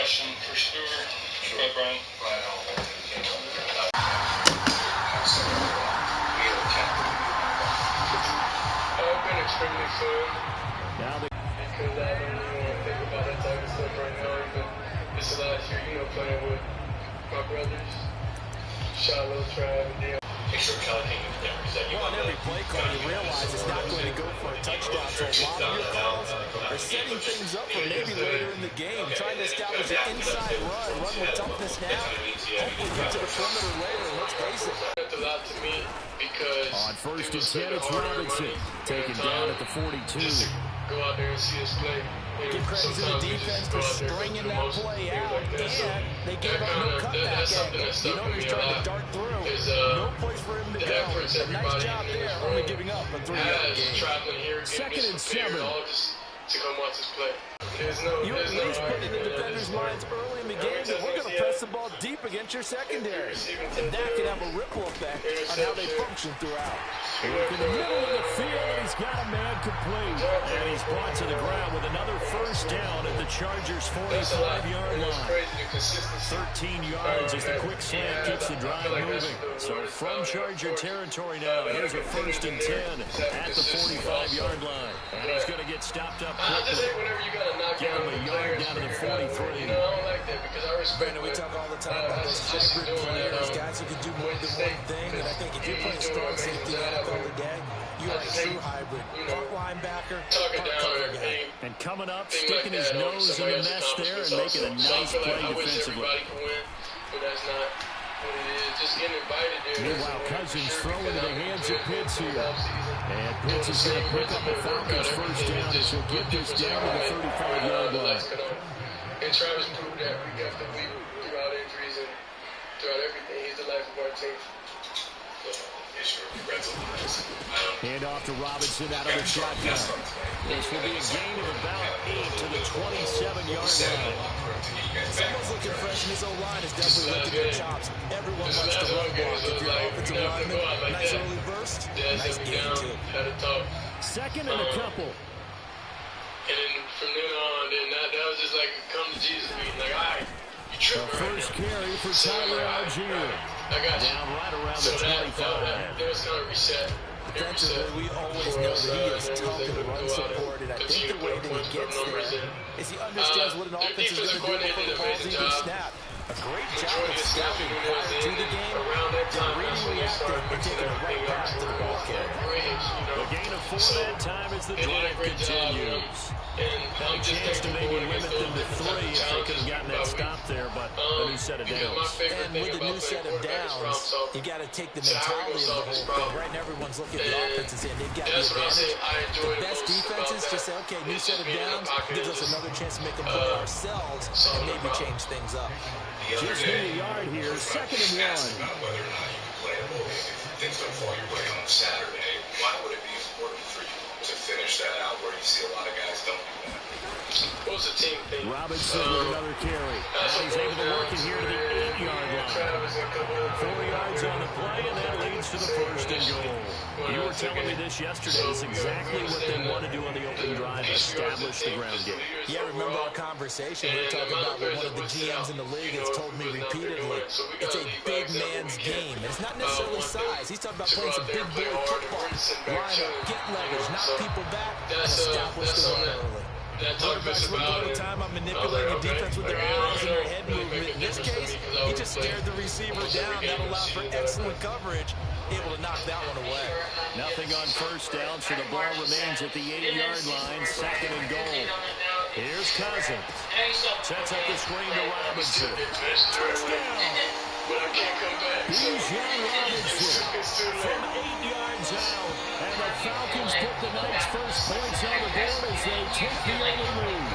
question for Stuart. Sure. Right, Brian? It's been extremely fun. Now because I don't even want to think about that type of stuff right now. Even this last year, playing with my brothers, Shiloh, Trav, and Dale. Make sure Kelly King is there. Well, on every play call, you realize it's not going to go for a touchdown. So a lot of your calls are setting things up for maybe later in the game, trying to establish an inside run with toughness now, hopefully get to the perimeter later. And let's face it. That's a lot to me because on first and 10, it's Robinson taken down at the 42. Go out there and see us play. Give credit to the defense for stringing that play out, and they gave up no cutback angle. He's trying to dart through. No place for him to go. But nice job there, only giving up a 3-yard gain. Second and 7. To come watch us play. You at least put in the defenders' minds early in the game that we're going to press the ball deep against your secondary. And that can have a ripple effect on how they function throughout. Look in the middle of the field, and he's got a man complete. And he's brought to the ground with another first down at the Chargers' 45-yard line. 13 yards as the quick slant keeps the drive moving. So from Charger territory now, here's a first and 10 at the 45-yard line. And he's going to get stopped up quickly. Give him a yard down to the 43. I don't like that because I respect Brandon, we talk all the time about those hybrid players, guys who can do more than one thing. And I think if you're playing strong safety NFL today, you are a true hybrid. Part linebacker, part cover guy. And coming up, sticking his nose in the mess there and making a nice play defensively. But that's not what it is. Just getting invited there. Meanwhile, Cousins throwing into the hands of Pitts here. And Pitts is going to pick up the Falcons first down as he'll get this down to the 35-yard line. And Travis proved that week after week throughout injuries and throughout everything. He's the life of our team. Hand off to Robinson out of the shotgun. This will be a gain of about 8 to the 27-yard line. Someone's looking fresh, and his O-line is definitely licking their chops. Everyone likes to run block. If you're an offensive lineman, nice early burst, nice gain too. Second and a couple. And then from then on, that was just like a come to Jesus meeting. Like, all right, you tripping right now. First carry for Tyler Algier. I got you. Down right around the 25. That was kind of reset. Defensively, we always know that he is tough in run support, and I think the way that he gets there is he understands what an offense is going to do before the ball's even snapped. A great job of scouting prior to the game, then really reacting and taking the right path to the ball carrier. The gain of 4 that time as the drive continues. Now a chance to maybe limit them to 3 if they could have gotten that stop there, but a new set of downs. And with the new set of downs, you got to take the mentality of the whole thing. Right now, everyone's looking at the offense and saying they've got the advantage. The best defenses just say, okay, new set of downs gives us another chance to make a play ourselves and maybe change things up. Just need a yard here, second and 1. Things don't fall your way on Saturday. Why would it be important for you to finish that out where you see a lot of guys don't do that? What's the team thing? Robinson with another carry. Now he's able to work it here to the 8-yard line. 4 yards on the play, and that leads to the first and goal. You were telling me this yesterday. It's exactly what they want to do on the opening drive, establish the ground game. Yeah, remember our conversation? We were talking about what one of the GMs in the league has told me repeatedly. It's a big man's game. And it's not necessarily size. He's talking about playing some big boy football. Line up, get leverage, knock people back, and establish the run early. Quarterbacks work all the time on manipulating the defense with their eyes and their head movement. In this case, he just stared the receiver down. That allowed for excellent coverage, able to knock that one away. Nothing on first down, so the ball remains at the 8-yard line, second and goal. Here's Cousins. Sets up the screen to Robinson. Touchdown! Here's Young Robinson from 8 yards out, and the Falcons put the night's first points on the board as they take the early lead.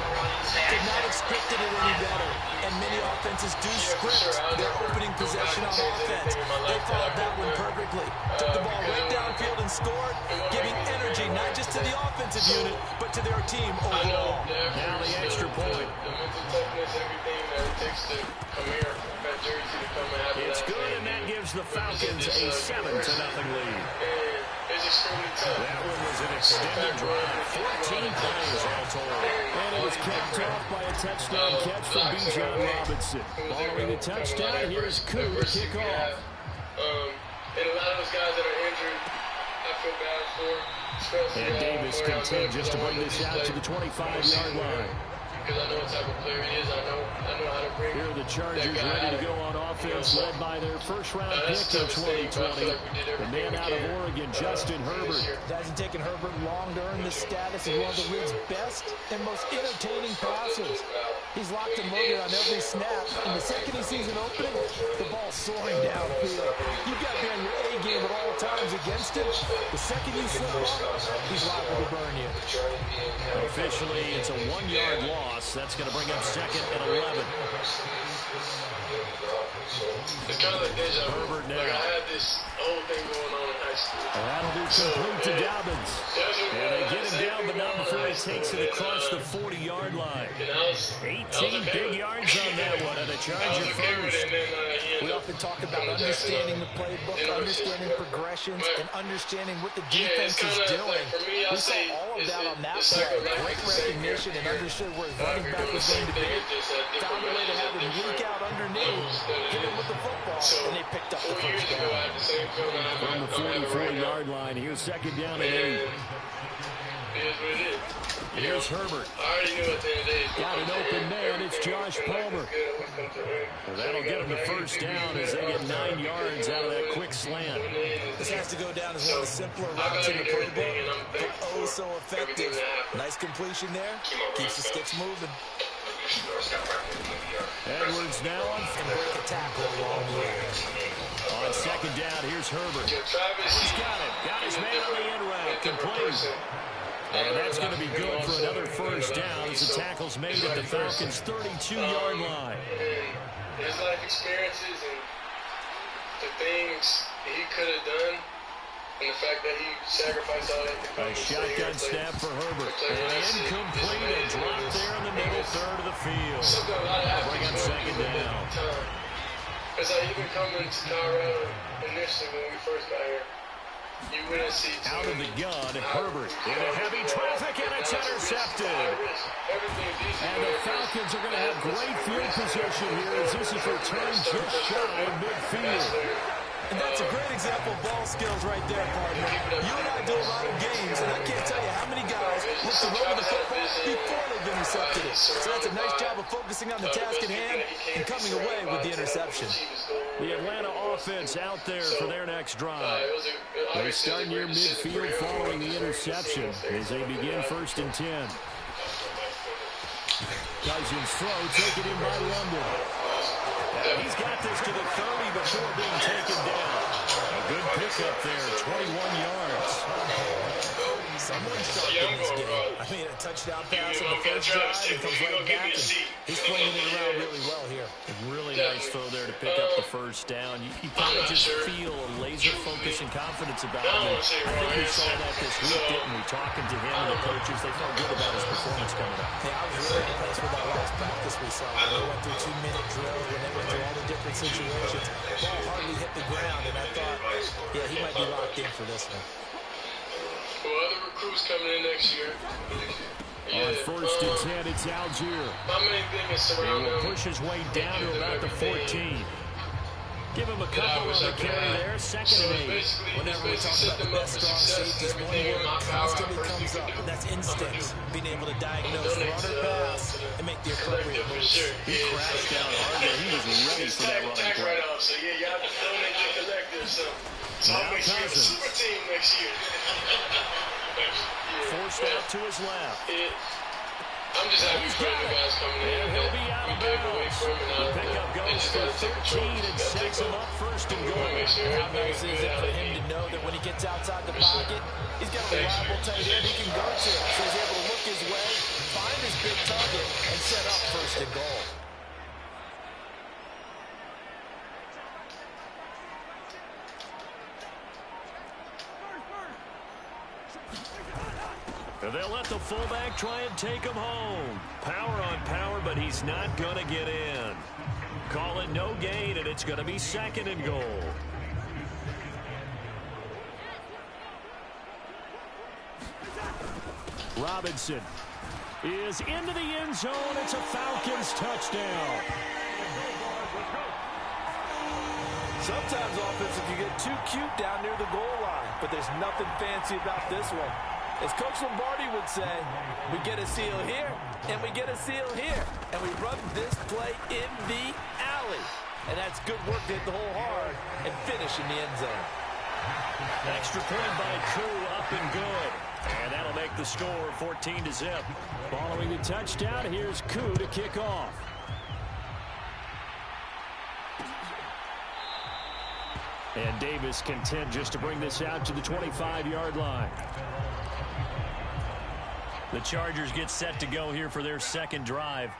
Did not expect it any better, and many offenses do script their opening possession on offense. They followed that one perfectly. Took the ball right downfield and scored, giving energy not just to the offensive unit, but to their team overall. Now the extra point. The mental toughness, everything that it takes to come here, that jersey to come and have It's good, and that gives the Falcons a 7-0 lead. It's extremely tough. That one was an extended drive. 14 plays all told. And it was capped off by a touchdown catch from Bijan Robinson. Following the touchdown, here's Koo to kick off. And a lot of those guys that are injured, I feel bad for. And Davis continues to bring this out to the 25-yard line. Because I know what type of player he is. I know how to bring. Here are the Chargers ready to go on offense, led by their first-round pick in 2020. The man out of Oregon, Justin Herbert. It hasn't taken Herbert long to earn this status as one of the league's best and most entertaining passers. He's locked and loaded on every snap. And the second he sees an opening, the ball's soaring downfield. You've got to be on your A game at all times against him. The second you slip up, he's liable to burn you. Officially, it's a 1-yard loss. That's going to bring up second and 11. It's kind of like deja vu. Herbert now. Like I had this whole thing going on in high school. And that'll be complete to Dobbins. And they get him down, but not before he takes it across the 40-yard line. 18 big yards on that one, and a Charger first. We often talk about understanding the playbook, understanding progressions, and understanding what the defense is doing. We saw all of that on that play. Great recognition and understood where his running back was going to be. Found a way to have him leak out underneath, hit him with the football, and they picked up the first down. From the 44-yard line, here's second down and 8. Here's Herbert. I already knew at the end of the day. Got an open man. It's Josh Palmer. And that'll get him the first down as they get 9 yards out of that quick slant. This has to go down as one of the simpler routes in the playbook, but oh so effective. Nice completion there. Keeps the sticks moving. Edwards now on break a tackle along the way. On second down, here's Herbert. He's got it. Got his man on the end route. Complete. And that's going to be good for another first down as the tackle's made at the Falcons' 32-yard line. His life experiences and the things he could have done, and the fact that he sacrificed all that. A shotgun snap for Herbert. And incomplete. A drop there in the middle third of the field. Bring up second down. Because even coming to Colorado initially when we first got here, you wouldn't see out of the gun, Herbert into heavy traffic, and it's intercepted. And the Falcons are going to have great field position here as this is returned just shy of midfield. And that's a great example of ball skills right there, partner. You and I do a lot of games, and I can't tell you how many guys look to run the football before they've intercepted it. So that's a nice job of focusing on the task at hand and coming away with the interception. The Atlanta offense out there for their next drive. They start near midfield following the interception as they begin 1st and 10. Cousins throw, taken in by London. And he's got this to the 30 before being taken down. A good pickup there, 21 yards. Someone's sharp in this game. I mean, a touchdown pass on the first drive, and comes right back, and he's flinging it around really well here. A really nice throw there to pick up the first down. You kind of just feel a laser focus and confidence about him. I think we saw that this week, didn't we? Talking to him and the coaches, they felt good about his performance coming up. Yeah, I was really impressed with that last practice we saw. When they went through 2-minute drills, when they went through all the different situations, ball hardly hit the ground, and I thought, yeah, he might be locked in for this one. Well, other recruits coming in next year. On 1st and 10, it's Algier. My main thing is He surround will him. push his way down to about the 14. Give him a couple on the carry there, 2nd and 8. Whenever we talk about the best strong safeties, one word constantly comes up, and that's instinct. Being able to diagnose run or pass and make the appropriate moves. He crashed down hard, and he was ready for that running play. So yeah, y'all just donate your collective. So I'll make sure it's a super team next year. Forced out to his left. I'm just happy for the guys coming in. And he'll be out of bounds. The pickup goes for 13 and sets him up 1st and goal. How nice is it for him to know that when he gets outside the pocket, he's got a reliable tight end he can go to. So he's able to look his way, find his big target, and set up 1st and goal. They'll let the fullback try and take him home. Power on power, but he's not going to get in. Call it no gain, and it's going to be 2nd and goal. Robinson is into the end zone. It's a Falcons touchdown. Sometimes offense, if you get too cute down near the goal line, but there's nothing fancy about this one. As Coach Lombardi would say, we get a seal here, and we get a seal here, and we run this play in the alley. And that's good work to hit the hole hard and finish in the end zone. Extra point by Koo, up and good. And that'll make the score 14-0. Following the touchdown, here's Koo to kick off. And Davis content just to bring this out to the 25-yard line. The Chargers get set to go here for their second drive.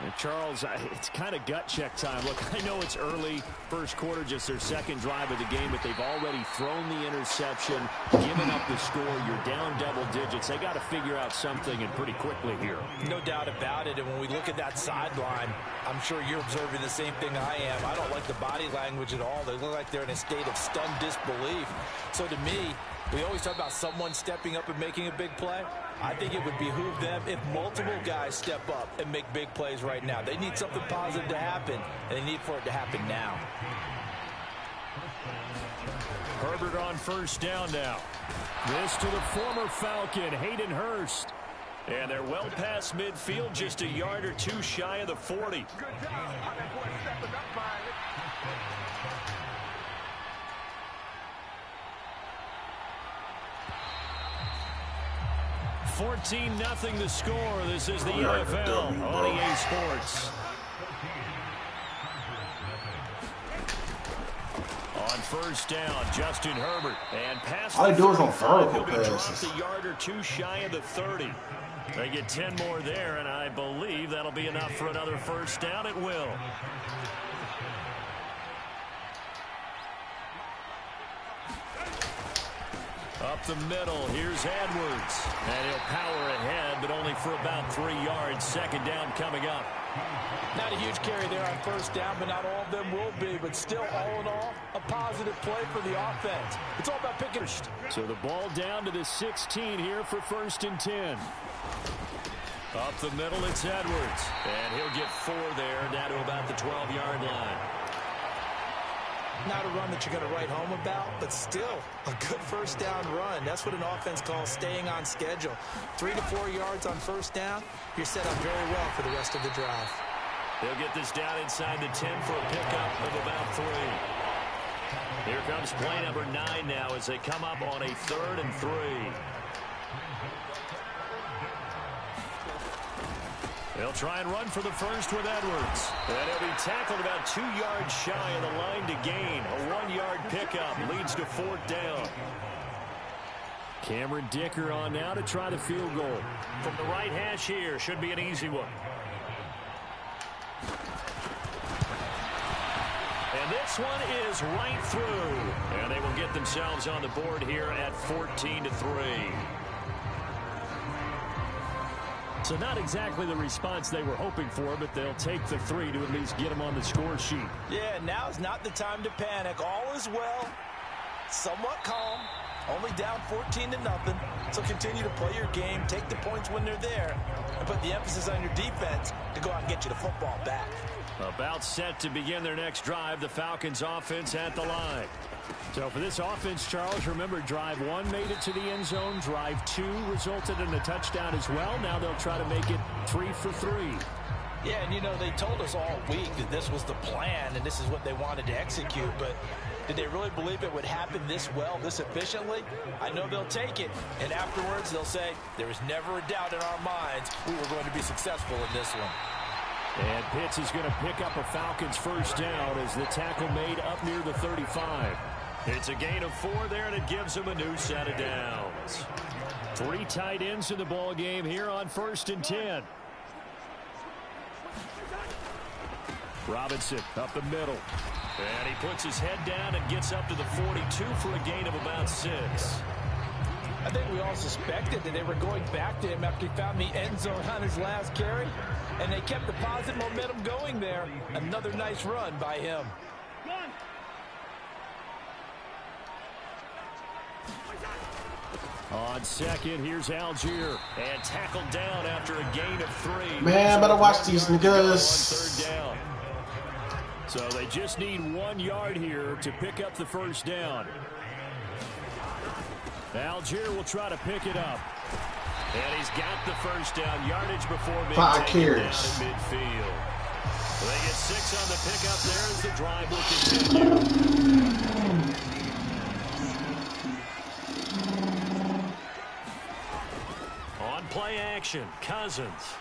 And Charles, it's kind of gut check time. Look, I know it's early, first quarter, just their second drive of the game, but they've already thrown the interception, given up the score. You're down double digits. They got to figure out something, and pretty quickly here. No doubt about it. And when we look at that sideline, I'm sure you're observing the same thing I am. I don't like the body language at all. They look like they're in a state of stunned disbelief. So to me, we always talk about someone stepping up and making a big play. I think it would behoove them if multiple guys step up and make big plays right now. They need something positive to happen, and they need for it to happen now. Herbert on first down now. This to the former Falcon, Hayden Hurst. And they're well past midfield, just a yard or two shy of the 40. 14-0 the score. This is the NFL on EA Sports. On first down, Justin Herbert. And pass all he do is on vertical he'll be dropped passes. a yard or two shy of the 30. They get 10 more there, and I believe that'll be enough for another first down. It will. Up the middle, here's Edwards. And he'll power ahead, but only for about 3 yards. Second down coming up. Not a huge carry there on first down, but not all of them will be. But still, all in all, a positive play for the offense. It's all about picking. So the ball down to the 16 here for 1st and 10. Up the middle, it's Edwards. And he'll get 4 there, down to about the 12-yard line. Not a run that you're going to write home about, but still a good first down run. That's what an offense calls staying on schedule. 3 to 4 yards on first down, you're set up very well for the rest of the drive. They'll get this down inside the 10 for a pickup of about 3. Here comes play number 9 now as they come up on a 3rd and 3. They'll try and run for the first with Edwards. And he'll be tackled about 2 yards shy of the line to gain. A 1-yard pickup leads to 4th down. Cameron Dicker on now to try the field goal. From the right hash here, should be an easy one. And this one is right through. And they will get themselves on the board here at 14 to 3. So not exactly the response they were hoping for, but they'll take the 3 to at least get them on the score sheet. Yeah, now's not the time to panic. All is well, somewhat calm, only down 14-0. So continue to play your game, take the points when they're there, and put the emphasis on your defense to go out and get you the football back. About set to begin their next drive, the Falcons offense at the line. So for this offense, Charles, remember drive 1 made it to the end zone. Drive 2 resulted in a touchdown as well. Now they'll try to make it 3 for 3. Yeah, and you know, they told us all week that this was the plan and this is what they wanted to execute, but did they really believe it would happen this well, this efficiently? I know they'll take it, and afterwards they'll say, there was never a doubt in our minds we were going to be successful in this one. And Pitts is going to pick up a Falcons first down as the tackle made up near the 35. It's a gain of 4 there, and it gives them a new set of downs. 3 tight ends in the ball game here on 1st and 10. Robinson up the middle. And he puts his head down and gets up to the 42 for a gain of about 6. I think we all suspected that they were going back to him after he found the end zone on his last carry, and they kept the positive momentum going there. Another nice run by him. On second, here's Algier. And tackled down after a gain of 3. Man, better watch these niggas. Third down. So they just need 1 yard here to pick up the first down. Algier will try to pick it up. And he's got the first down yardage before being 5 taken down carries. in midfield. Well, they get 6 on the pickup there as the drive will continue. On play action, Cousins.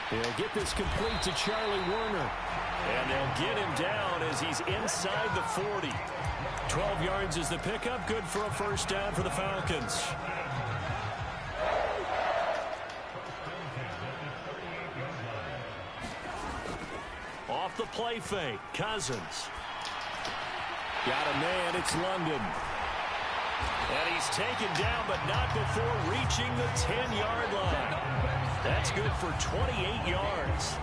He'll get this complete to Charlie Werner. And they'll get him down as he's inside the 40. 12 yards is the pickup. Good for a first down for the Falcons. Off the play fake, Cousins. Got a man, it's London. And he's taken down, but not before reaching the 10-yard line. That's good for 28 yards.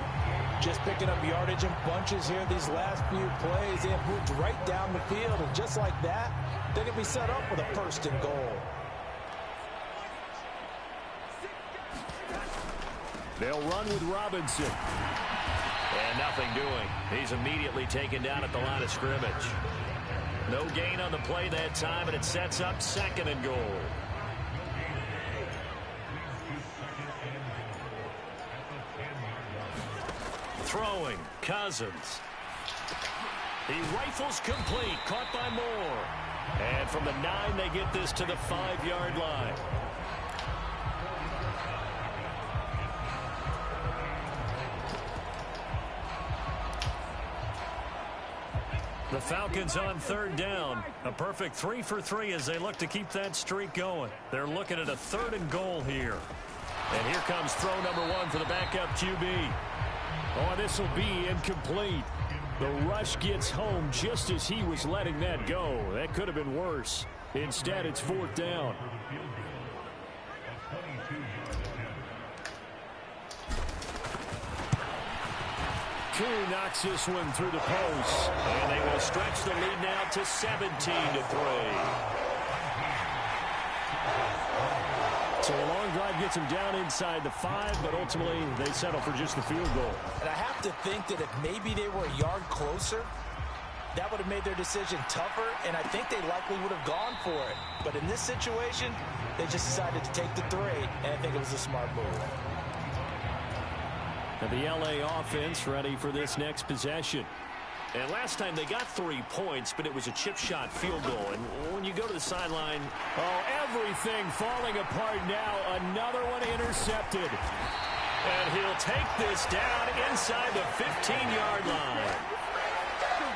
Just picking up yardage in bunches here these last few plays. They have moved right down the field, and just like that, they can be set up with a first and goal. They'll run with Robinson. And nothing doing. He's immediately taken down at the line of scrimmage. No gain on the play that time, and it sets up second and goal. Throwing, Cousins. He rifles complete, caught by Moore. And from the 9, they get this to the 5-yard line. The Falcons on third down. A perfect 3 for 3 as they look to keep that streak going. They're looking at a 3rd and goal here. And here comes throw number 1 for the backup QB. Oh, this will be incomplete. The rush gets home just as he was letting that go. That could have been worse. Instead, it's 4th down. Koo knocks this one through the post. And they will stretch the lead now to 17-3. So a long drive gets them down inside the 5, but ultimately they settle for just the field goal. And I have to think that if maybe they were a yard closer, that would have made their decision tougher, and I think they likely would have gone for it. But in this situation, they just decided to take the 3, and I think it was a smart move. And the LA offense ready for this next possession. And last time they got 3 points, but it was a chip shot field goal. And when you go to the sideline, oh, everything falling apart now. Another one intercepted. And he'll take this down inside the 15-yard line.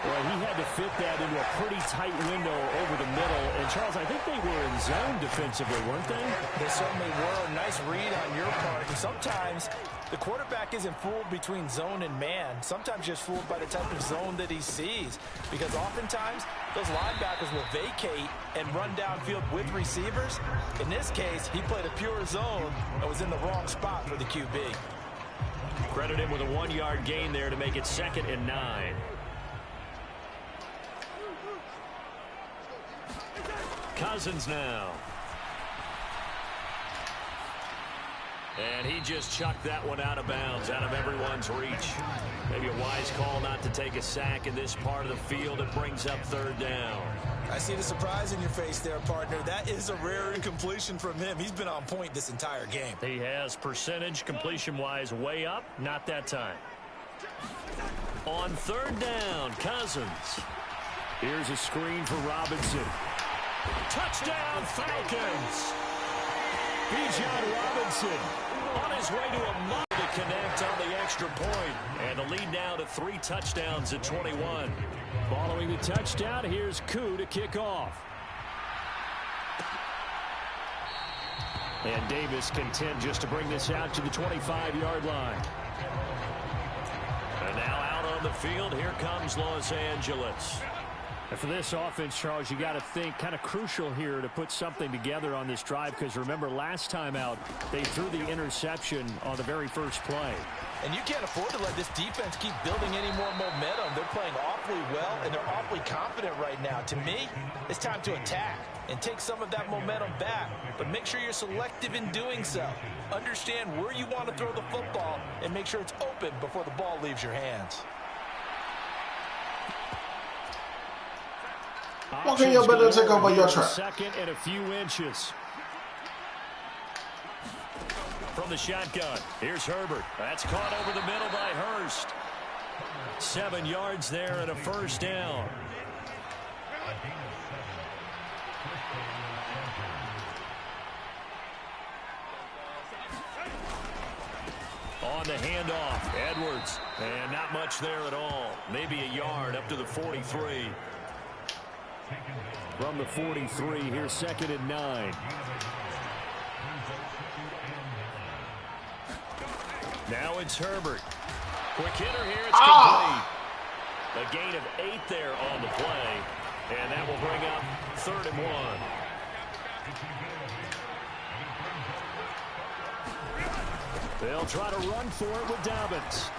Well, he had to fit that into a pretty tight window over the middle. And, Charles, I think they were in zone defensively, weren't they? They certainly were. A nice read on your part. And sometimes the quarterback isn't fooled between zone and man. Sometimes just fooled by the type of zone that he sees. Because oftentimes, those linebackers will vacate and run downfield with receivers. In this case, he played a pure zone and was in the wrong spot for the QB. Credit him with a 1-yard gain there to make it 2nd and 9. Cousins now. And he just chucked that one out of bounds, out of everyone's reach. Maybe a wise call not to take a sack in this part of the field. It brings up 3rd down. I see the surprise in your face there, partner. That is a rare incompletion from him. He's been on point this entire game. He has percentage completion-wise way up. Not that time. On 3rd down, Cousins. Here's a screen for Robinson. Touchdown, Falcons! Bijan Robinson on his way to a mile to connect on the extra point. And the lead now to 3 touchdowns at 21. Following the touchdown, here's Koo to kick off. And Davis content just to bring this out to the 25-yard line. And now out on the field, here comes Los Angeles. And for this offense, Charles, you got to think kind of crucial here to put something together on this drive, because remember last time out they threw the interception on the very first play. And you can't afford to let this defense keep building any more momentum. They're playing awfully well, and they're awfully confident right now. To me, it's time to attack and take some of that momentum back, but make sure you're selective in doing so. Understand where you want to throw the football and make sure it's open before the ball leaves your hands. Okay, you better take over your track. Second and a few inches. From the shotgun, here's Herbert. That's caught over the middle by Hurst. 7 yards there and a first down. On the handoff, Edwards. And not much there at all. Maybe a yard up to the 43. From the 43, here's 2nd and 9. Now it's Herbert. Quick hitter here. It's complete. A gain of 8 there on the play. And that will bring up 3rd and 1. They'll try to run for it with Dobbins.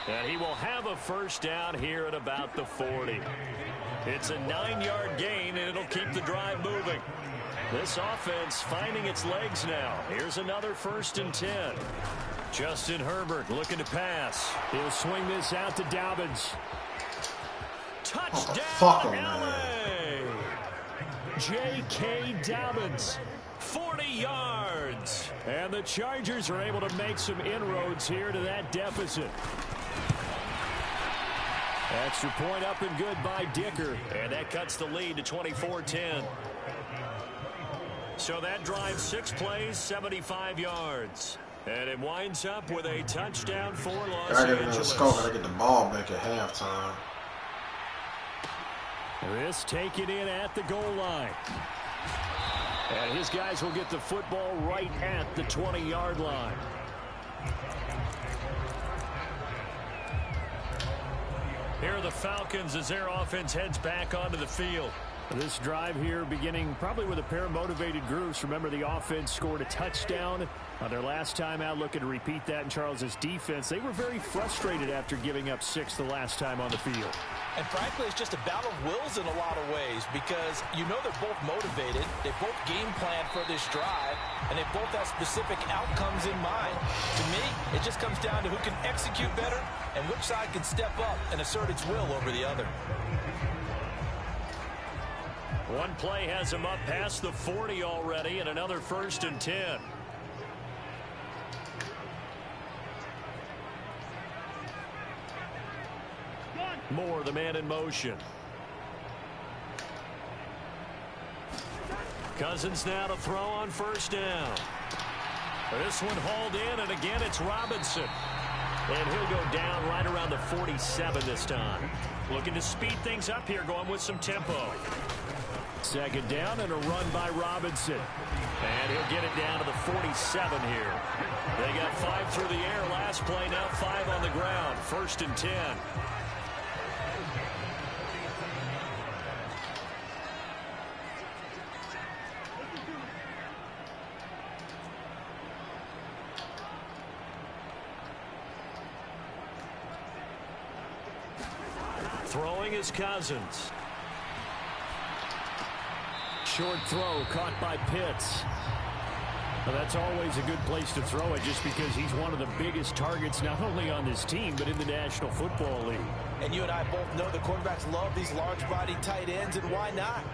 And he will have a first down here at about the 40. It's a 9-yard gain, and it'll keep the drive moving. This offense finding its legs now. Here's another 1st and 10. Justin Herbert looking to pass. He'll swing this out to Dobbins. Touchdown, LA! J.K. Dobbins, 40 yards. And the Chargers are able to make some inroads here to that deficit. Extra point up and good by Dicker. And that cuts the lead to 24-10. So that drives 6 plays, 75 yards. And it winds up with a touchdown for Los Angeles. Gotta get the ball back at halftime. This taken in at the goal line. And his guys will get the football right at the 20-yard line. Here are the Falcons as their offense heads back onto the field. This drive here beginning probably with a pair of motivated groups. Remember, the offense scored a touchdown on their last time out. Looking to repeat that in Charles's defense. They were very frustrated after giving up 6 the last time on the field. And frankly, it's just a battle of wills in a lot of ways, because you know they're both motivated. They both game plan for this drive, and they both have specific outcomes in mind. To me, it just comes down to who can execute better and which side can step up and assert its will over the other. One play has him up past the 40 already, and another 1st and 10. Moore, the man in motion. Cousins now to throw on 1st down. This one hauled in, and again it's Robinson. And he'll go down right around the 47 this time. Looking to speed things up here, going with some tempo. 2nd down and a run by Robinson. And he'll get it down to the 47 here. They got 5 through the air last play, now 5 on the ground. 1st and 10. Throwing is Cousins. Short throw caught by Pitts. Well, that's always a good place to throw it, just because he's one of the biggest targets not only on this team but in the National Football League. And you and I both know the quarterbacks love these large-body tight ends, and why not?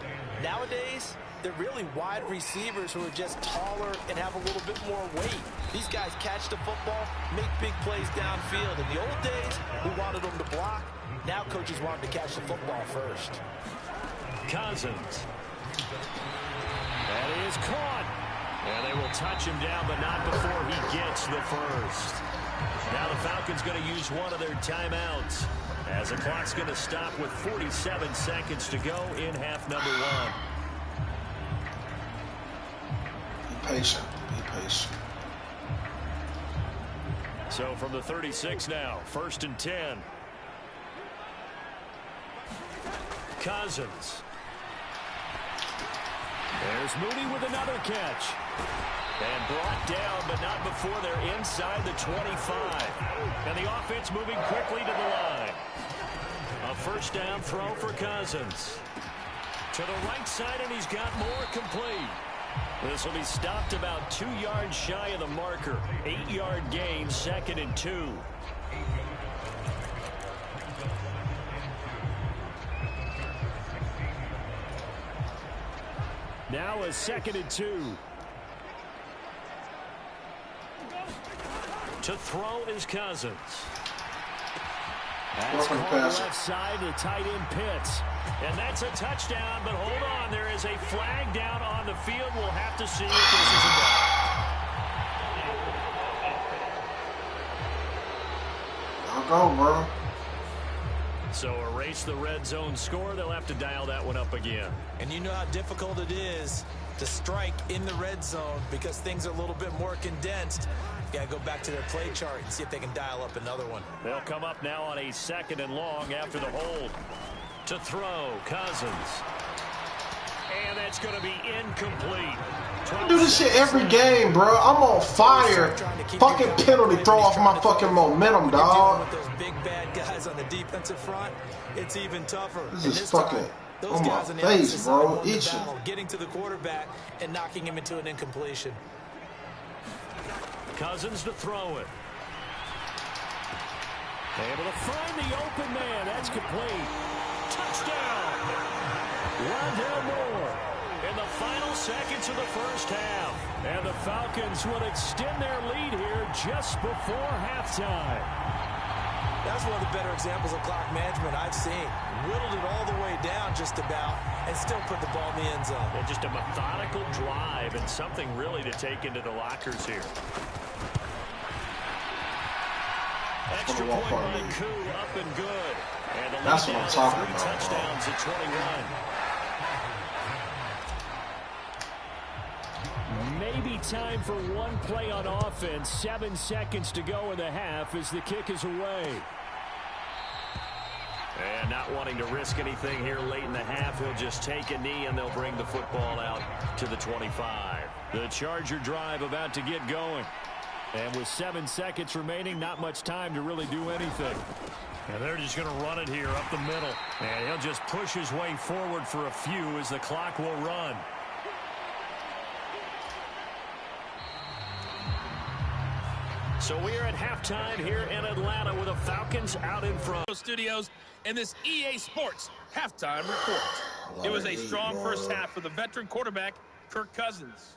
Nowadays, they're really wide receivers who are just taller and have a little bit more weight. These guys catch the football, make big plays downfield. In the old days, we wanted them to block. Now coaches want them to catch the football first. Cousins. That is caught. And they will touch him down, but not before he gets the first. Now the Falcons going to use one of their timeouts, as the clock's going to stop with 47 seconds to go in half number 1. Be patient. Be patient. So from the 36 now, 1st and 10. Cousins. There's Moody with another catch. And brought down, but not before they're inside the 25. And the offense moving quickly to the line. A first down throw for Cousins. To the right side, and he's got more complete. This will be stopped about 2 yards shy of the marker. 8-yard gain, 2nd and 2. Now a 2nd and 2. To throw is Cousins. That's called left side to tight end Pitts. And that's a touchdown, but hold on. There is a flag down on the field. We'll have to see if this is a down. I'll go, bro. So erase the red zone score. They'll have to dial that one up again. And you know how difficult it is to strike in the red zone because things are a little bit more condensed. You got to go back to their play chart and see if they can dial up another one. They'll come up now on a 2nd and long after the hold. To throw, Cousins. And that's going to be incomplete. I do this shit every game, bro. I'm on fire. Fucking penalty throw off my fucking momentum, dog. With those big bad guys on the defensive front, it's even tougher. This is fucking on my face, bro. Itching. Getting to the quarterback and knocking him into an incompletion. Cousins to throw it. Able to find the open man. That's complete. Touchdown. Rondell Moore in the final seconds of the first half. And the Falcons will extend their lead here just before halftime. That's one of the better examples of clock management I've seen. Whittled it all the way down just about and still put the ball in the end zone. And just a methodical drive and something really to take into the lockers here. Extra point by Koo, up and good. And the that's what I'm talking about. Touchdowns at 21. Maybe time for one play on offense. 7 seconds to go in the half as the kick is away. And not wanting to risk anything here late in the half, he'll just take a knee and they'll bring the football out to the 25. The Charger drive about to get going. And with 7 seconds remaining, not much time to really do anything. And they're just going to run it here up the middle. And he'll just push his way forward for a few as the clock will run. So we're at halftime here in Atlanta with the Falcons out in front. Studios and this EA Sports halftime report. It was a strong first half for the veteran quarterback, Kirk Cousins.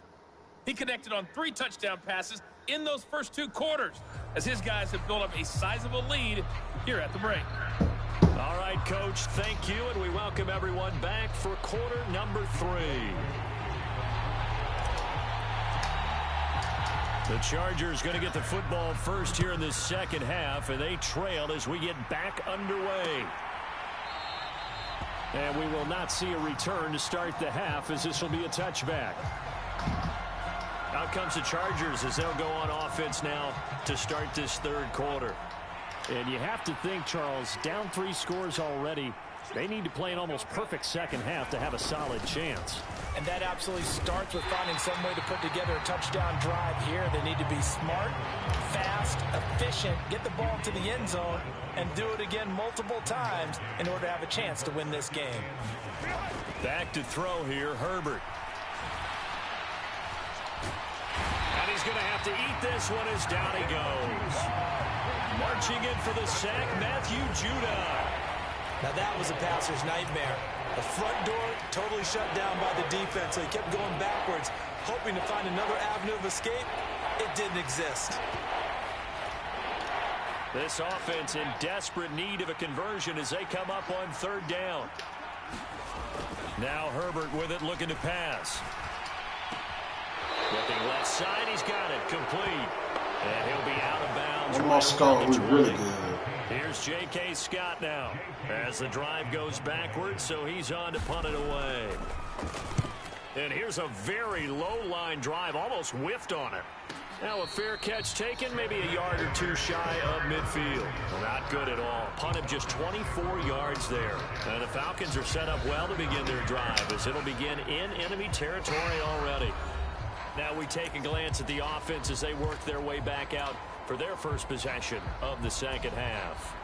He connected on 3 touchdown passes in those first 2 quarters as his guys have built up a sizable lead here at the break. All right, Coach, thank you, and we welcome everyone back for quarter number 3. The Chargers going to get the football first here in this second half, and they trail as we get back underway. And we will not see a return to start the half as this will be a touchback. Out comes the Chargers as they'll go on offense now to start this third quarter. And you have to think, Charles, down 3 scores already. They need to play an almost perfect second half to have a solid chance. And that absolutely starts with finding some way to put together a touchdown drive here. They need to be smart, fast, efficient, get the ball to the end zone, and do it again multiple times in order to have a chance to win this game. Back to throw here, Herbert. And he's going to have to eat this one as down he goes. Marching in for the sack, Matthew Judah. Now that was a passer's nightmare. The front door totally shut down by the defense, so he kept going backwards, hoping to find another avenue of escape. It didn't exist. This offense in desperate need of a conversion as they come up on 3rd down. Now Herbert with it, looking to pass. Looking left side, he's got it, complete. And he'll be out of bounds. One more score, we're really good. Here's J.K. Scott now as the drive goes backwards, so he's on to punt it away. And here's a very low-line drive, almost whiffed on it. Now a fair catch taken, maybe a yard or two shy of midfield. Not good at all. Punt of just 24 yards there. And the Falcons are set up well to begin their drive as it'll begin in enemy territory already. Now we take a glance at the offense as they work their way back out for their first possession of the second half.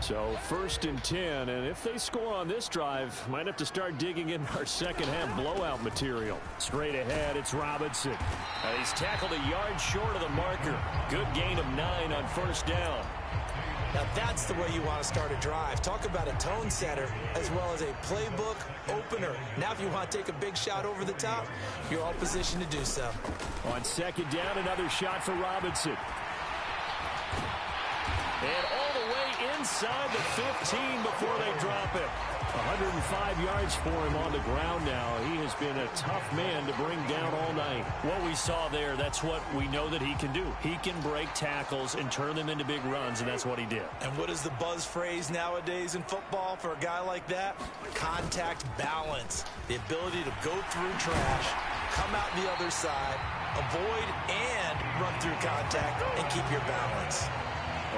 So 1st and 10, and if they score on this drive, might have to start digging in our second half blowout material. Straight ahead, it's Robinson. He's tackled a yard short of the marker. Good gain of 9 on 1st down. Now that's the way you want to start a drive. Talk about a tone setter as well as a playbook opener. Now if you want to take a big shot over the top, you're all positioned to do so. On 2nd down, another shot for Robinson. And all the way inside the 15 before they drop it. 105 yards for him on the ground now. He has been a tough man to bring down all night. What we saw there, that's what we know that he can do. He can break tackles and turn them into big runs, and that's what he did. And what is the buzz phrase nowadays in football for a guy like that? Contact balance. The ability to go through trash, come out the other side, avoid and run through contact, and keep your balance.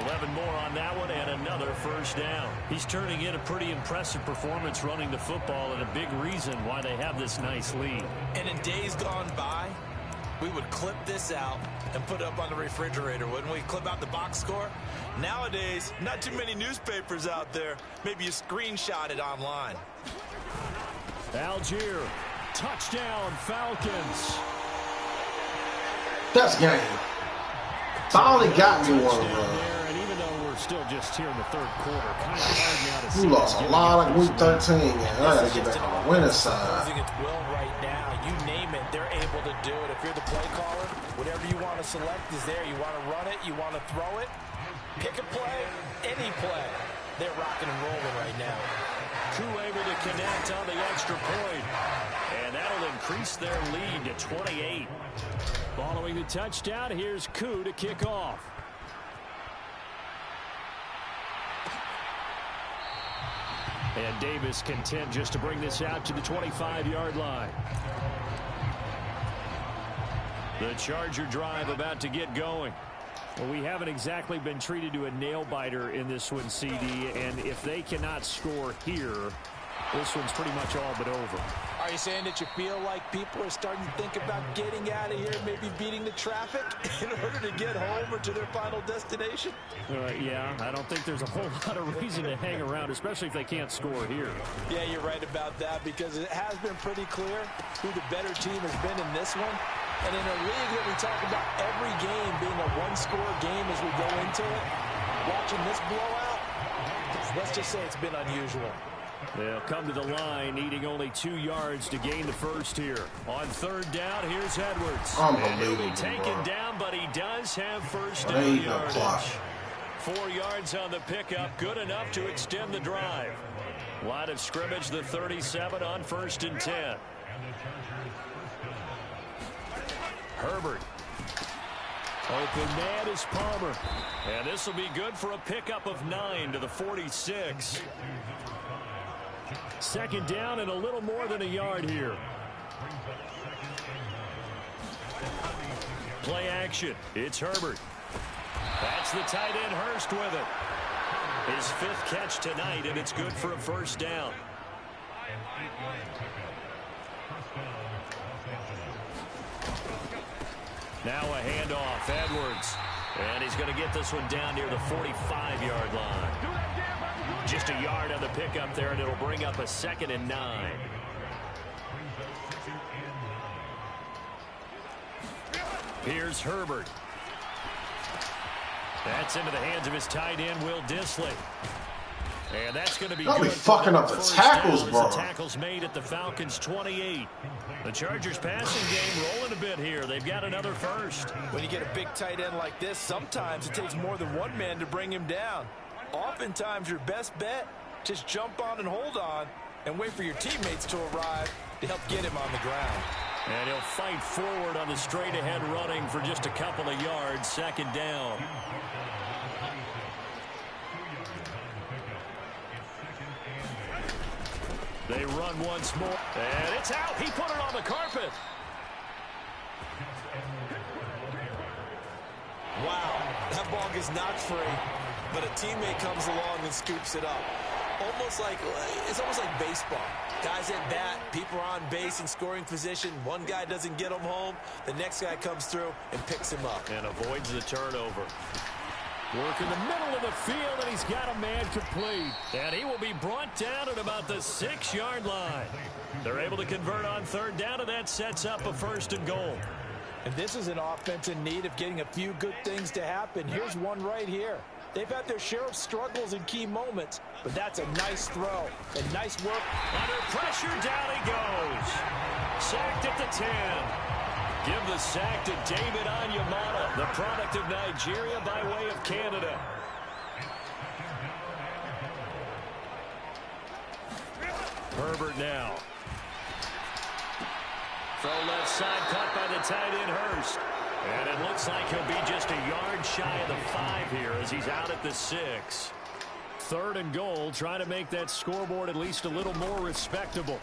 11 more on that one and another 1st down. He's turning in a pretty impressive performance running the football and a big reason why they have this nice lead. And in days gone by, we would clip this out and put it up on the refrigerator, wouldn't we? Clip out the box score. Nowadays, not too many newspapers out there. Maybe you screenshot it online. Algier, touchdown Falcons. That's game. Finally got me one run. And even though we're still just here in the 3rd quarter, kind of hard now to see. You lost a lot of week 13, man. I got to get back on the winning side. Using its will right now. You name it, they're able to do it. If you're the play caller, whatever you want to select is there. You want to run it, you want to throw it, pick a play, any play. They're rocking and rolling right now. Koo able to connect on the extra point. And that'll increase their lead to 28. Following the touchdown, here's Koo to kick off. And Davis content just to bring this out to the 25-yard line. The Charger drive about to get going. Well, we haven't exactly been treated to a nail-biter in this one, CD, and if they cannot score here, this one's pretty much all but over. Are you saying that you feel like people are starting to think about getting out of here, maybe beating the traffic in order to get home or to their final destination? Yeah, I don't think there's a whole lot of reason to hang around, especially if they can't score here. Yeah, you're right about that because it has been pretty clear who the better team has been in this one. And in a league that we talk about every game being a one-score game as we go into it, watching this blowout, let's just say it's been unusual. They'll come to the line, needing only 2 yards to gain the first here. On 3rd down, here's Edwards. Unbelievable, And he'll be taken down, but he does have first down yardage. 4 yards on the pickup, good enough to extend the drive. Line of scrimmage, the 37 on 1st and 10. Herbert. Open man is Palmer. And this will be good for a pickup of 9 to the 46. 2nd down and a little more than a yard here. Play action. It's Herbert. That's the tight end Hurst with it. His 5th catch tonight, and it's good for a 1st down. Now a handoff, Edwards. And he's going to get this one down near the 45-yard line. Just a yard on the pickup there, and it'll bring up a 2nd and 9. Here's Herbert. That's into the hands of his tight end, Will Dissly. And that's going to be good. Fucking up the tackles, bro. The tackles made at the Falcons 28. The Chargers passing game rolling a bit here. They've got another first. When you get a big tight end like this, sometimes it takes more than one man to bring him down. Oftentimes your best bet, just jump on and hold on and wait for your teammates to arrive to help get him on the ground. And he'll fight forward on the straight ahead running for just a couple of yards. 2nd down. They run once more. And it's out. He put it on the carpet. ball gets knocked free, but a teammate comes along and scoops it up. It's almost like baseball. Guys at bat, people are on base in scoring position. One guy doesn't get him home. The next guy comes through and picks him up. And avoids the turnover. Work in the middle of the field, and he's got a man complete. And he will be brought down at about the 6-yard line. They're able to convert on third down, and that sets up a 1st and goal. And this is an offense in need of getting a few good things to happen. Here's one right here. They've had their share of struggles in key moments, but that's a nice throw and nice work. Under pressure, down he goes. Sacked at the 10. Give the sack to David Onyemata, the product of Nigeria by way of Canada. Herbert now. Throw left side, caught by the tight end Hurst. And it looks like he'll be just a yard shy of the 5 here as he's out at the 6. 3rd and goal, trying to make that scoreboard at least a little more respectable.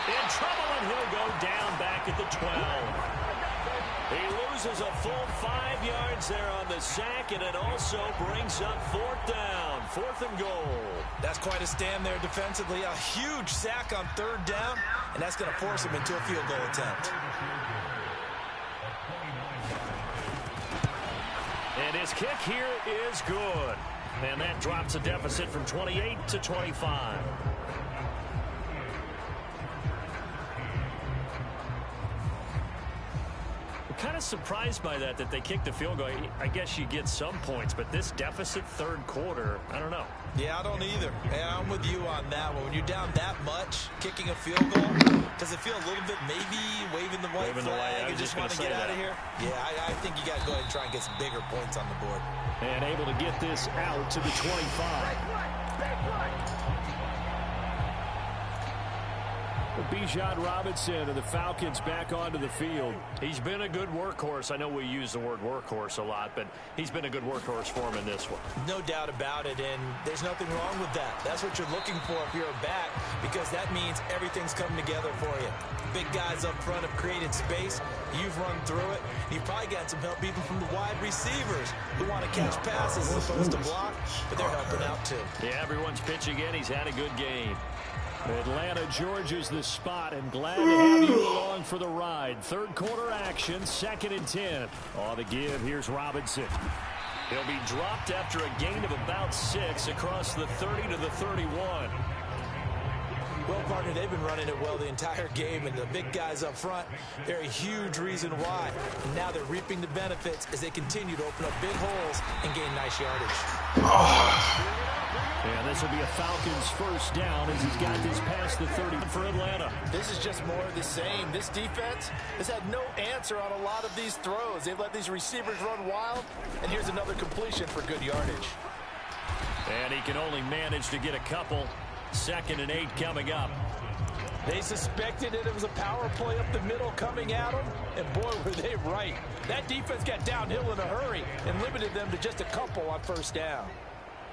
In trouble, and he'll go down back at the 12. He loses a full 5 yards there on the sack, and it also brings up 4th down. 4th and goal. That's quite a stand there defensively. A huge sack on 3rd down, and that's going to force him into a field goal attempt. And his kick here is good. And that drops a deficit from 28 to 25. Kind of surprised by that they kicked the field goal. I guess you get some points, but this deficit 3rd quarter, I don't know. Yeah, I don't either. Yeah, I'm with you on that one. When you're down that much, kicking a field goal, does it feel a little bit maybe waving the white flag and just want to get out of here? Yeah, I think you got to go ahead and try and get some bigger points on the board. And able to get this out to the 25. Bijan Robinson and the Falcons back onto the field. He's been a good workhorse. I know we use the word workhorse a lot, but he's been a good workhorse for him in this one. No doubt about it, and there's nothing wrong with that. That's what you're looking for if you're a back, because that means everything's coming together for you. Big guys up front have created space. You've run through it. You've probably got some help even from the wide receivers who want to catch passes as opposed to block, but they're helping out too. Yeah, everyone's pitching in. He's had a good game. Atlanta, Georgia's the spot, and glad to have you along for the ride. 3rd quarter action, 2nd and 10. On the give, here's Robinson. He'll be dropped after a gain of about 6 across the 30 to the 31. Well, partner, they've been running it well the entire game, and the big guys up front, they're a huge reason why. And now they're reaping the benefits as they continue to open up big holes and gain nice yardage. And this will be a Falcons 1st down as he's got this past the 30 for Atlanta. This is just more of the same. This defense has had no answer on a lot of these throws. They've let these receivers run wild, and here's another completion for good yardage. And he can only manage to get a couple. 2nd and 8 coming up. They suspected it was a power play up the middle coming at them, and boy, were they right. That defense got downhill in a hurry and limited them to just a couple on 1st down.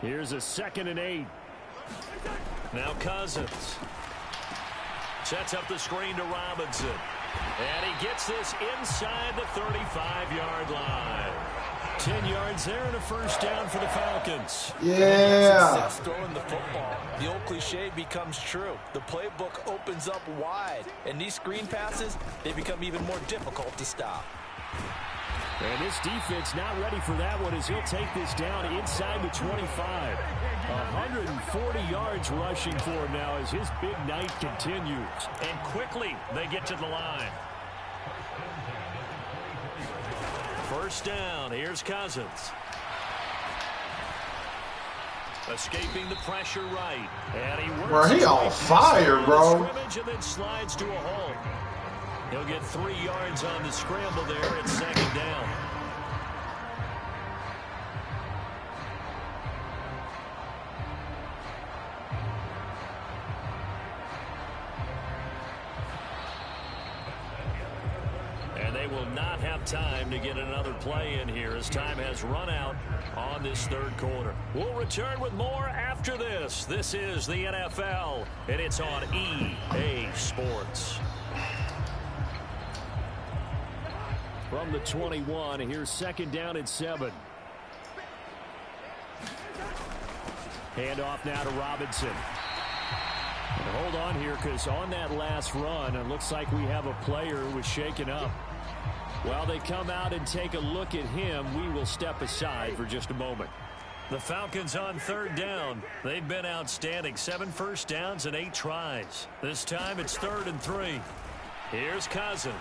Here's a 2nd and 8. Now Cousins. Sets up the screen to Robinson. And he gets this inside the 35-yard line. 10 yards there and a 1st down for the Falcons. Yeah. Success throwing the football. The old cliche becomes true. The playbook opens up wide. And these screen passes, they become even more difficult to stop. And this defense not ready for that one as he'll take this down inside the 25. 140 yards rushing for him now as his big night continues. And quickly they get to the line. 1st down. Here's Cousins. Escaping the pressure right. And he works. Bro, he on fire, bro. And then slides to a hole. He'll get 3 yards on the scramble there at 2nd down. And they will not have time to get another play in here as time has run out on this 3rd quarter. We'll return with more after this. This is the NFL, and it's on EA Sports. From the 21, here's second down and 7. Handoff now to Robinson. And hold on here, because on that last run, it looks like we have a player who was shaken up. While they come out and take a look at him, we will step aside for just a moment. The Falcons on third down. They've been outstanding. 7 first downs and 8 tries. This time it's 3rd and 3. Here's Cousins.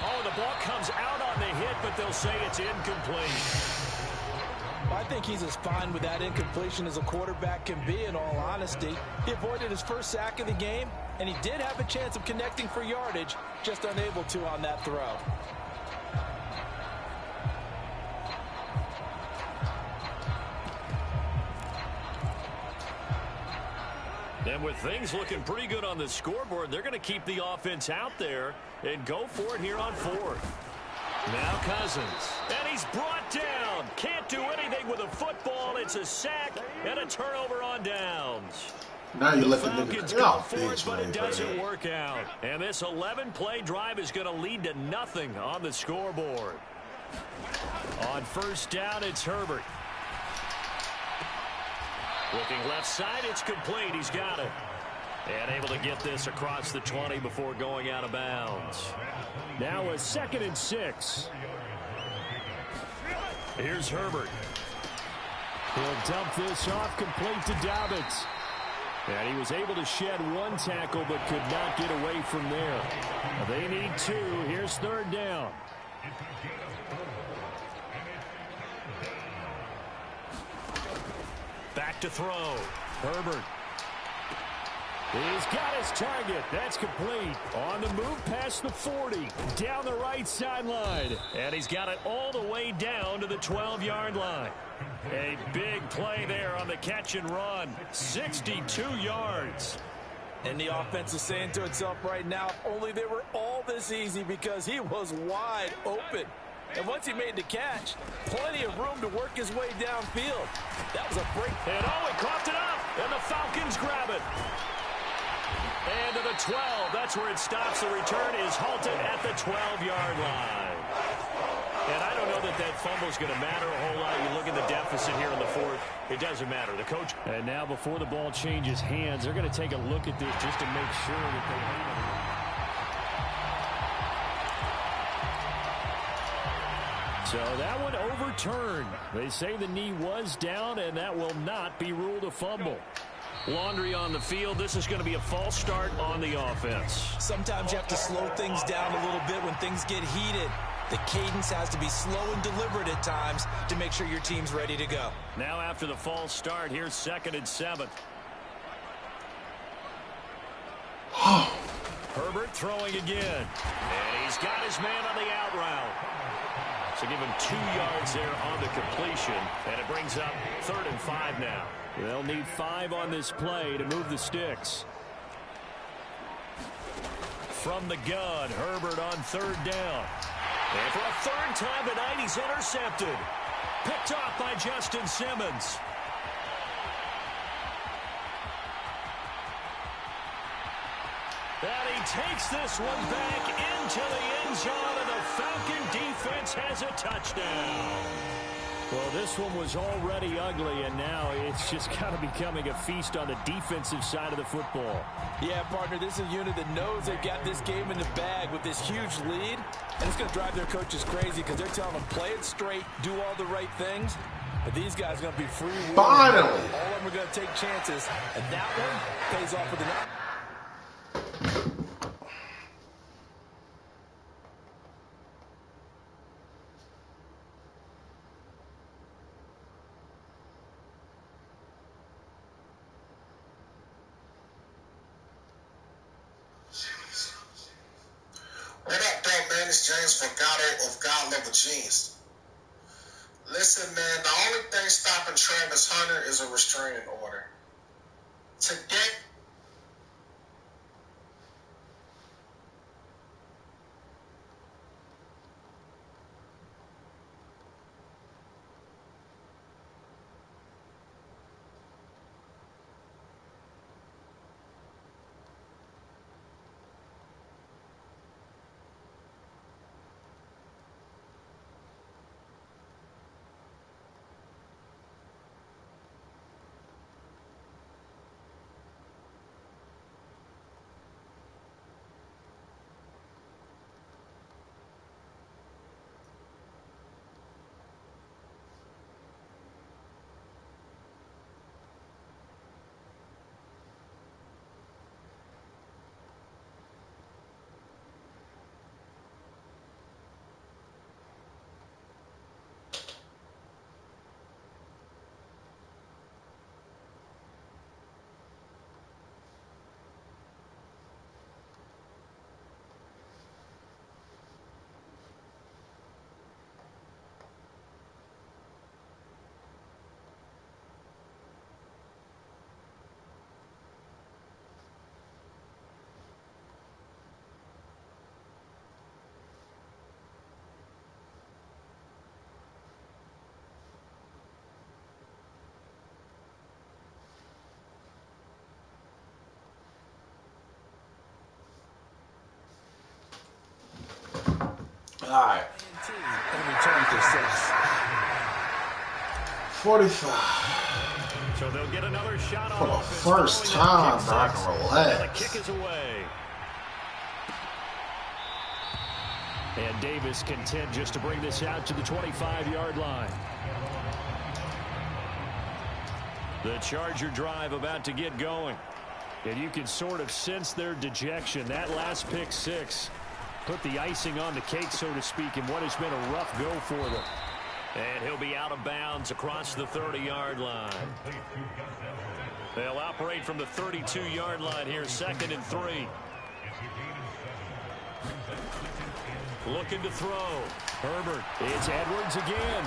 Oh, the ball comes out on the hit, but they'll say it's incomplete. I think he's as fine with that incompletion as a quarterback can be, in all honesty. He avoided his first sack of the game, and he did have a chance of connecting for yardage, just unable to on that throw. And with things looking pretty good on the scoreboard, they're going to keep the offense out there and go for it here on 4th. Now Cousins. And he's brought down. Can't do anything with a football. It's a sack and a turnover on downs. Now you let the Falcons go for it, but it doesn't work out. And this 11-play drive is going to lead to nothing on the scoreboard. On first down, it's Herbert. Looking left side, it's complete. He's got it. And able to get this across the 20 before going out of bounds. Now a 2nd and 6. Here's Herbert. He'll dump this off complete to Dobbins. And he was able to shed 1 tackle but could not get away from there. They need 2. Here's 3rd down. Back to throw. Herbert. He's got his target. That's complete. On the move past the 40. Down the right sideline. And he's got it all the way down to the 12-yard line. A big play there on the catch and run. 62 yards. And the offense is saying to itself right now, if only they were all this easy, because he was wide open. And once he made the catch, plenty of room to work his way downfield. That was a break. And he coughed it up. And the Falcons grab it. And to the 12. That's where it stops. The return is halted at the 12-yard line. And I don't know that that fumble is going to matter a whole lot. You look at the deficit here in the 4th. It doesn't matter. The coach. And now before the ball changes hands, they're going to take a look at this just to make sure that they have it. So that one overturned. They say the knee was down, and that will not be ruled a fumble. Laundry on the field. This is going to be a false start on the offense. Sometimes you have to slow things down a little bit when things get heated. The cadence has to be slow and deliberate at times to make sure your team's ready to go. Now after the false start, here's 2nd and 7. Herbert throwing again. And he's got his man on the out route. So give him 2 yards there on the completion. And it brings up 3rd and 5 now. They'll need 5 on this play to move the sticks. From the gun, Herbert on 3rd down. And for a 3rd time tonight, he's intercepted. Picked off by Justin Simmons. And he takes this one back into the end zone, and the Falcon defense has a touchdown. Well, this one was already ugly, and now it's just kind of becoming a feast on the defensive side of the football. Yeah, partner, this is a unit that knows they've got this game in the bag with this huge lead, and it's going to drive their coaches crazy because they're telling them, play it straight, do all the right things. But these guys are going to be free. Finally! All of them are going to take chances, and that one pays off with enough. What up, though, man? It's James Forgato of God Level Genius. Listen, man, the only thing stopping Travis Hunter is a restraining order. Today, right. And return for 6. 45. So they'll get another shot For on the offense. first time, bro, I can And the relax. kick is away. And Davis content just to bring this out to the 25-yard line. The Charger drive about to get going. And you can sort of sense their dejection. That last pick six put the icing on the cake, so to speak, in what has been a rough go for them. And he'll be out of bounds across the 30-yard line. They'll operate from the 32-yard line here, 2nd and 3. Looking to throw. Herbert. It's Edwards again.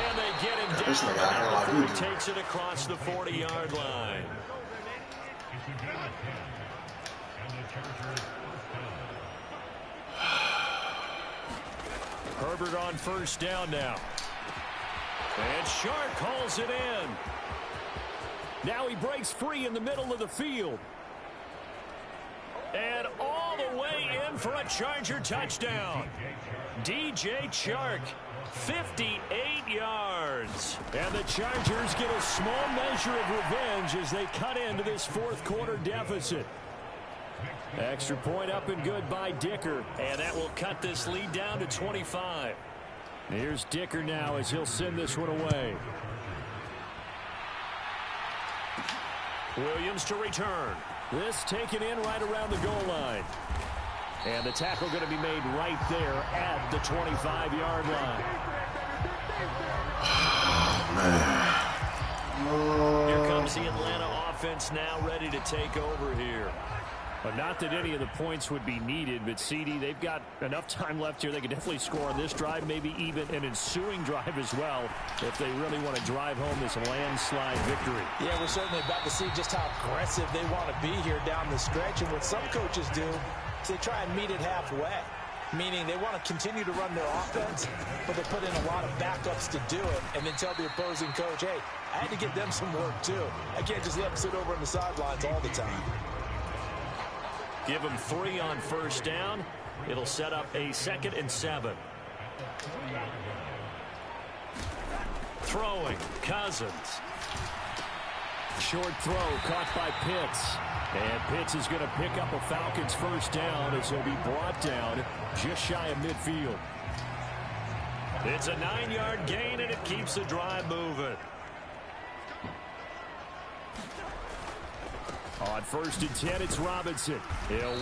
And they get him down. This nigga acting like He takes it across the 40-yard line. Herbert on first down now. And Shark calls it in. Now he breaks free in the middle of the field. And all the way in for a Charger touchdown. DJ Chark, 58 yards. And the Chargers get a small measure of revenge as they cut into this fourth quarter deficit. Extra point up and good by Dicker. And that will cut this lead down to 25. Here's Dicker now as he'll send this one away. Williams to return. This taken in right around the goal line. And the tackle going to be made right there at the 25-yard line. Man. Here comes the Atlanta offense now ready to take over here. But not that any of the points would be needed, but CD, they've got enough time left here. They could definitely score on this drive, maybe even an ensuing drive as well, if they really want to drive home this landslide victory. Yeah, we're certainly about to see just how aggressive they want to be here down the stretch. And what some coaches do is they try and meet it halfway, meaning they want to continue to run their offense, but they put in a lot of backups to do it, and then tell the opposing coach, hey, I had to get them some work too. I can't just let them sit over on the sidelines all the time. Give them 3 on first down. It'll set up a 2nd and 7. Throwing, Cousins. Short throw caught by Pitts. And Pitts is going to pick up a Falcons first down as he'll be brought down just shy of midfield. It's a 9-yard gain, and it keeps the drive moving. On 1st and 10, it's Robinson. He'll work